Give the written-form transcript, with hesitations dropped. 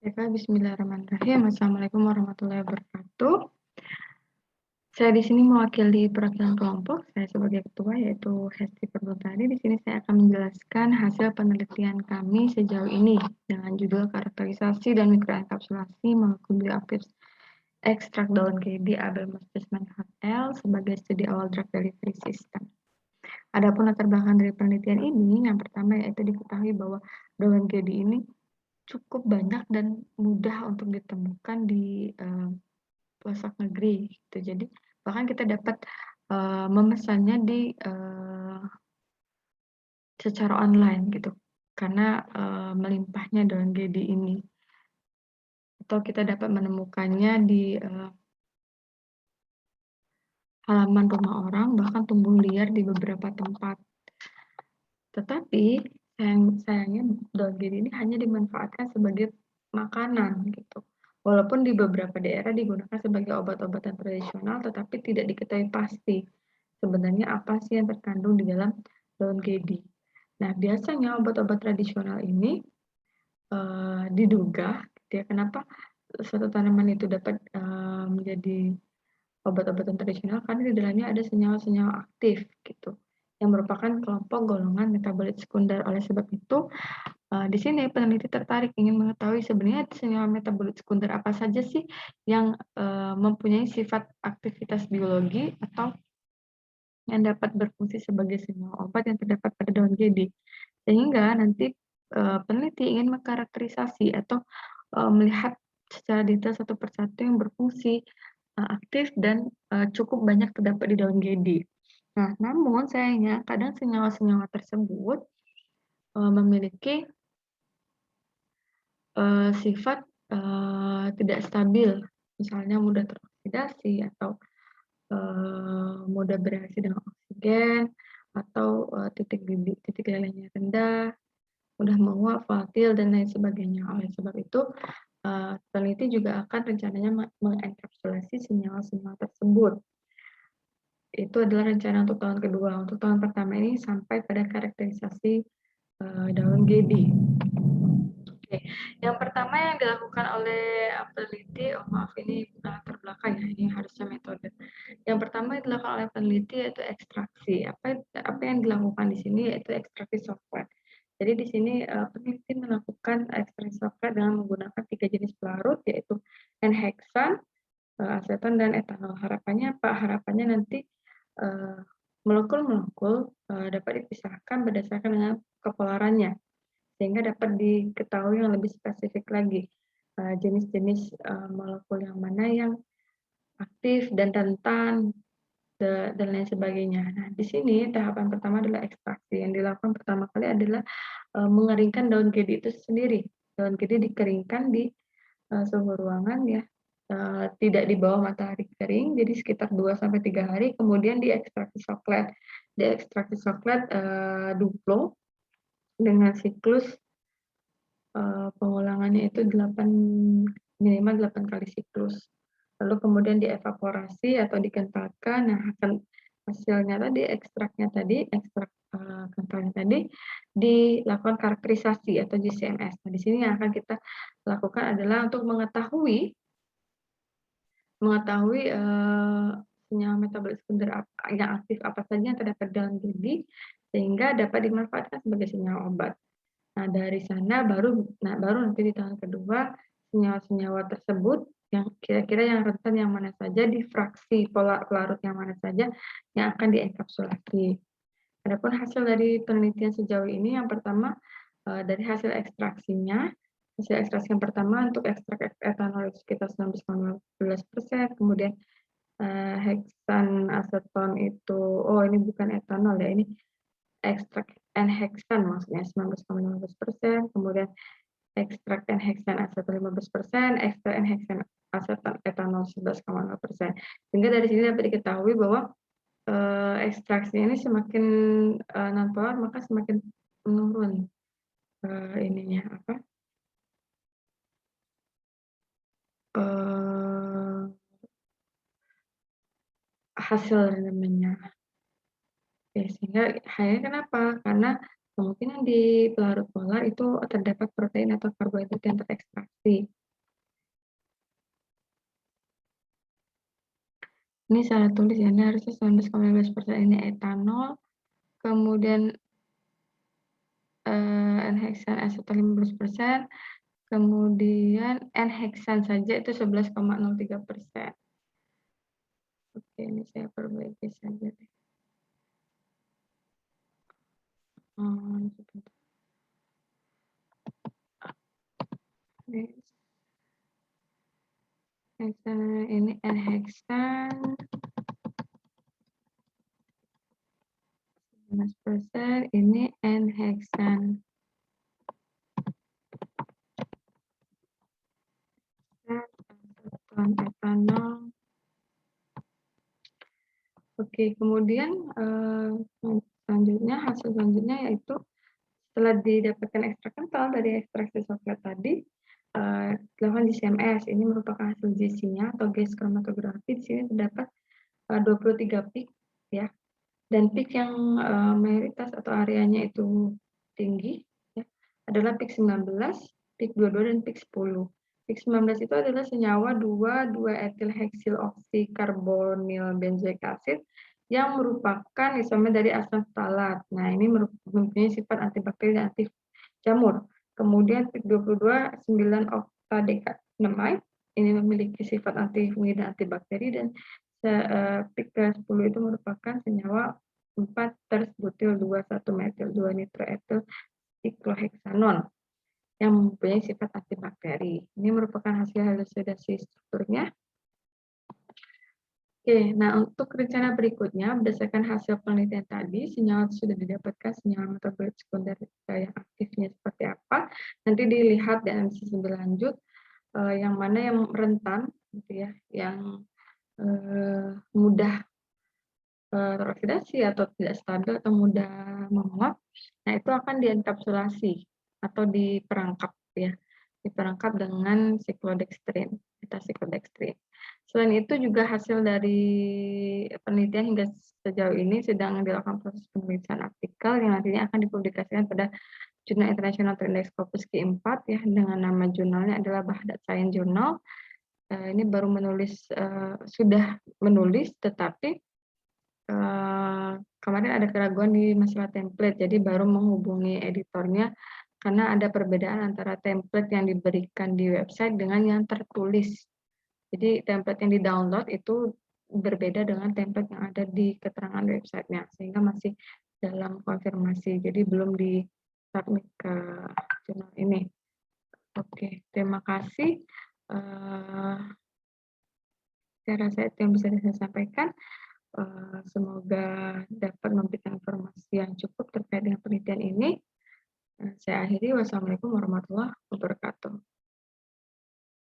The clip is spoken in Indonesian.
Baiklah, bismillahirrahmanirrahim. Assalamualaikum warahmatullahi wabarakatuh. Saya di sini mewakili perwakilan kelompok. Saya sebagai ketua yaitu Hesti Perlutari. Di sini saya akan menjelaskan hasil penelitian kami sejauh ini dengan judul karakterisasi dan mikroenkapsulasi molekul bioaktif ekstrak daun KD Abelmostisman HL sebagai studi awal drug delivery system. Adapun latar belakang dari penelitian ini, yang pertama yaitu diketahui bahwa daun KD ini cukup banyak dan mudah untuk ditemukan di pelosok negeri gitu. Jadi bahkan kita dapat memesannya di secara online gitu. Karena melimpahnya daun GD ini. Atau kita dapat menemukannya di halaman rumah orang, bahkan tumbuh liar di beberapa tempat. Tetapi sayangnya daun GD ini hanya dimanfaatkan sebagai makanan gitu. Walaupun di beberapa daerah digunakan sebagai obat-obatan tradisional, tetapi tidak diketahui pasti sebenarnya apa sih yang terkandung di dalam daun KD. Nah, biasanya obat-obat tradisional ini diduga, gitu ya, kenapa suatu tanaman itu dapat menjadi obat-obatan tradisional karena di dalamnya ada senyawa-senyawa aktif gitu, yang merupakan kelompok golongan metabolit sekunder. Oleh sebab itu, di sini peneliti tertarik ingin mengetahui sebenarnya senyawa metabolit sekunder apa saja sih yang mempunyai sifat aktivitas biologi atau yang dapat berfungsi sebagai senyawa obat yang terdapat pada daun JD. Sehingga nanti peneliti ingin mengkarakterisasi atau melihat secara detail satu persatu yang berfungsi aktif dan cukup banyak terdapat di daun JD. Nah, namun sayangnya kadang senyawa-senyawa tersebut memiliki sifat tidak stabil, misalnya mudah teroksidasi atau mudah bereaksi dengan oksigen, atau titik lelehnya rendah, mudah menguap, volatil, dan lain sebagainya. Oleh sebab itu, peneliti juga akan rencananya mengenkapsulasi senyawa-senyawa tersebut. Itu adalah rencana untuk tahun kedua. Untuk tahun pertama ini sampai pada karakterisasi daun GD. Oke, yang pertama yang dilakukan oleh peneliti, maaf ini bukan latar belakang ya, ini harusnya metode. Yang pertama yang dilakukan oleh peneliti yaitu ekstraksi. Apa yang dilakukan di sini yaitu ekstraksi coklat. Jadi di sini peneliti melakukan ekstraksi coklat dengan menggunakan 3 jenis pelarut yaitu N-heksan, aseton, dan etanol. Harapannya apa? Harapannya nanti molekul-molekul dapat dipisahkan berdasarkan dengan kepolarannya, sehingga dapat diketahui yang lebih spesifik lagi jenis-jenis molekul yang mana yang aktif dan rentan dan lain sebagainya. Nah, di sini tahapan pertama adalah ekstraksi. Yang dilakukan pertama kali adalah mengeringkan daun KD itu sendiri. Daun KD dikeringkan di suhu ruangan ya, tidak di bawah matahari kering, jadi sekitar 2-3 hari, kemudian diekstraksi coklat. Diekstraksi coklat duplo dengan siklus pengulangannya itu minimal 8 kali siklus. Lalu kemudian dievaporasi atau dikentalkan. Nah, hasilnya tadi, ekstraknya tadi, ekstrak kentalnya tadi, dilakukan karakterisasi atau GCMS. Nah, di sini yang akan kita lakukan adalah untuk mengetahui senyawa metabolit sekunder yang aktif apa saja yang terdapat dalam diri, sehingga dapat dimanfaatkan sebagai senyawa obat. Nah, dari sana baru nanti di tahun kedua senyawa-senyawa tersebut yang kira-kira yang rentan yang mana saja, di fraksi pelarut yang mana saja yang akan dienkapsulasi. Adapun hasil dari penelitian sejauh ini, yang pertama dari hasil ekstraksinya, hasil ekstraksi yang pertama untuk ekstrak etanol sekitar 19,15%, kemudian heksan aseton itu, ini bukan etanol ya, ini ekstrak N-heksan maksudnya 19,15%, kemudian ekstrak N-heksan aseton 15%, ekstrak N-heksan aseton etanol 11,0%. Sehingga dari sini dapat diketahui bahwa ekstraksi ini semakin non-polar maka semakin menurun ininya apa hasil rendemennya. Sehingga hanya kenapa? Karena kemungkinan di pelarut molar itu terdapat protein atau karbohidrat yang terekstraksi. Ini salah tulis ya, ini harusnya 19,15% ini etanol, kemudian N-heksan asetat 15%, kemudian N-heksan saja itu 11,03%. Oke, ini saya perbaiki saja deh. Sebentar. Ini N-heksan 11%, ini N-heksan etanol. Oke, kemudian hasil selanjutnya yaitu setelah didapatkan ekstrak kental dari ekstraksi coklat tadi, dilakukan GCMS. Ini merupakan hasil GC-nya atau gas kromatografi. Di sini terdapat 23 peak ya, dan peak yang mayoritas atau areanya itu tinggi ya, adalah peak 19, peak 22, dan peak 10. Peak 19 itu adalah senyawa 2,2-etil heksil oksikarbonil benzoik asid yang merupakan isomer dari asam ftalat. Nah, ini mempunyai sifat antibakteri dan anti jamur. Kemudian peak 22, 9 octadecanoate ini memiliki sifat antifungi dan antibakteri, dan peak ke-10 itu merupakan senyawa 4-butyl 2,1-metil 2-nitroetil sikloheksanon yang mempunyai sifat antibakteri. Ini merupakan hasil halusinasi strukturnya. Oke, nah untuk rencana berikutnya, berdasarkan hasil penelitian tadi, senyawa sudah didapatkan, senyawa metabolit sekunder yang aktifnya seperti apa, nanti dilihat di analisis lebih lanjut, yang mana yang rentan, gitu ya, yang mudah teroksidasi atau tidak stabil atau mudah menguap. Nah, itu akan dienkapsulasi atau diperangkap ya. Diperangkap dengan siklodextrin, beta-siklodextrin. Selain itu juga hasil dari penelitian hingga sejauh ini sedang dilakukan proses penulisan artikel yang nantinya akan dipublikasikan pada Jurnal International Trend Scopus Q4 ya, dengan nama jurnalnya adalah Bahdat Science Journal. Ini baru sudah menulis, tetapi kemarin ada keraguan di masalah template, jadi baru menghubungi editornya karena ada perbedaan antara template yang diberikan di website dengan yang tertulis. Jadi template yang di-download itu berbeda dengan template yang ada di keterangan websitenya, sehingga masih dalam konfirmasi, jadi belum di-submit ke jurnal ini. Oke, terima kasih. Saya rasa itu yang bisa saya sampaikan. Semoga dapat memberikan informasi yang cukup terkait dengan penelitian ini. Saya akhiri. Wassalamualaikum warahmatullahi wabarakatuh.